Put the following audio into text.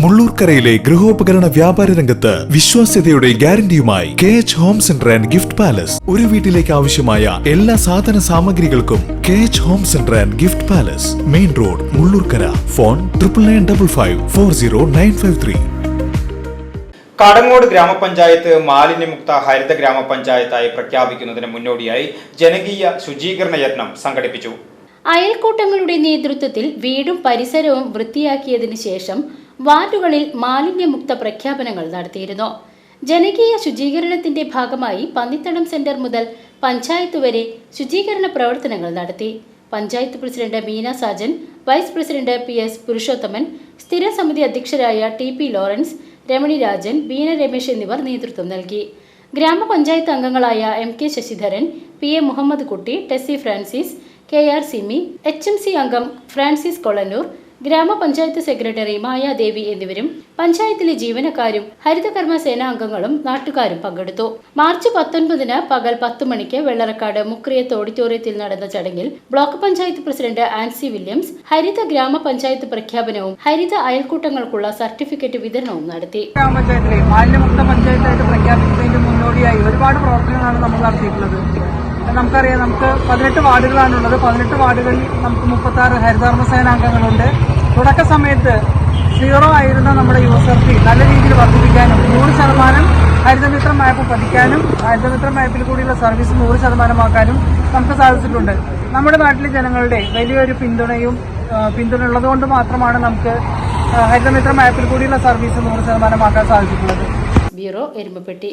മുള്ളൂർക്കരയിലെ ഗൃഹോപകരണ വ്യാപാര രംഗത്ത് വിശ്വാസ്യതയുടെ ഗ്യാരണ്ടിയുമായി KH home centre and gift palace. ഒരു വീട്ടിലേക്ക് ആവശ്യമായ എല്ലാ സാധന സാമഗ്രികൾക്കും KH home centre and gift palace, main road, Mullurkara. Phone 9955540953. കാടങ്ങോട് ഗ്രാമപഞ്ചായത്ത് മാലിന്യമുക്ത ഹരിത ഗ്രാമപഞ്ചായത്തായി പ്രഖ്യാപിക്കുന്നതിന് മുന്നോടിയായി ജനകീയ ശുചീകരണ യജ്ഞം സംഘടിപ്പിച്ചു. അയൽക്കൂട്ടങ്ങളുടെ നേതൃത്വത്തിൽ വീടും പരിസരവും വൃത്തിയാക്കിയതിനു ശേഷം വാർഡുകളിൽ മാലിന്യമുക്ത പ്രഖ്യാപനങ്ങൾ നടത്തിയിരുന്നു. ജനകീയ ശുചീകരണത്തിന്റെ ഭാഗമായി പന്നിത്തടം സെന്റർ മുതൽ പഞ്ചായത്ത് വരെ ശുചീകരണ പ്രവർത്തനങ്ങൾ നടത്തി. Panchayat president Meena Sajan, vice president PS Purushothaman, സ്ഥിരസമിതി അധ്യക്ഷരായ TP ലോറൻസ്, രമണി രാജൻ, ബീന രമേശ് എന്നിവർ നേതൃത്വം നൽകി. ഗ്രാമപഞ്ചായത്ത് അംഗങ്ങളായ MK ശശിധരൻ, PA മുഹമ്മദ് കുട്ടി, Tessy Francis, KR Simi, HMC അംഗം ഫ്രാൻസിസ് കൊളന്നൂർ, ഗ്രാമപഞ്ചായത്ത് സെക്രട്ടറി മായാദേവി എന്നിവരും പഞ്ചായത്തിലെ ജീവനക്കാരും ഹരിതകർമ്മ സേനാ അംഗങ്ങളും നാട്ടുകാരും പങ്കെടുത്തു. മാർച്ച് 19 പകൽ 10 മണിക്ക് വെള്ളറക്കാട് മുക്രിയത്ത് ഓഡിറ്റോറിയത്തിൽ നടന്ന ചടങ്ങിൽ block panchayat president Ancy Williams ഹരിത ഗ്രാമപഞ്ചായത്ത് പ്രഖ്യാപനവും ഹരിത അയൽക്കൂട്ടങ്ങൾക്കുള്ള സർട്ടിഫിക്കറ്റ് വിതരണവും നടത്തി. ഗ്രാമപഞ്ചായത്തിലെ മാലിന്യമുക്ത പഞ്ചായത്തായിട്ട് പ്രഖ്യാപിക്കുന്നതിന് മുന്നോടിയായി ഒരുപാട് പ്രവർത്തനങ്ങളാണ് നമ്മൾ നടത്തിയിട്ടുള്ളത്. നമുക്കറിയാം, നമുക്ക് 18 വാർഡുകളാണുള്ളത്. 18 വാർഡുകളിൽ നമുക്ക് 36 ഹരിതകർമ്മ സേനാംഗങ്ങളുണ്ട്. തുടക്ക സമയത്ത് 0 ആയിരുന്ന നമ്മുടെ യൂസർഫി നല്ല രീതിയിൽ വർദ്ധിപ്പിക്കാനും 100% ഹരിതമിത്ര മാപ്പ് പതിക്കാനും ഹരിതമിത്ര മാപ്പിൽ കൂടിയുള്ള സർവീസ് 100% നമുക്ക് സാധിച്ചിട്ടുണ്ട്. നമ്മുടെ നാട്ടിലെ ജനങ്ങളുടെ വലിയൊരു പിന്തുണ ഉള്ളതുകൊണ്ട് മാത്രമാണ് നമുക്ക് ഹരിതമിത്ര മാപ്പിൽ കൂടിയുള്ള സർവീസ് 100% സാധിച്ചിട്ടുള്ളത്. ബ്യൂറോ, എരുമപ്പെട്ടി.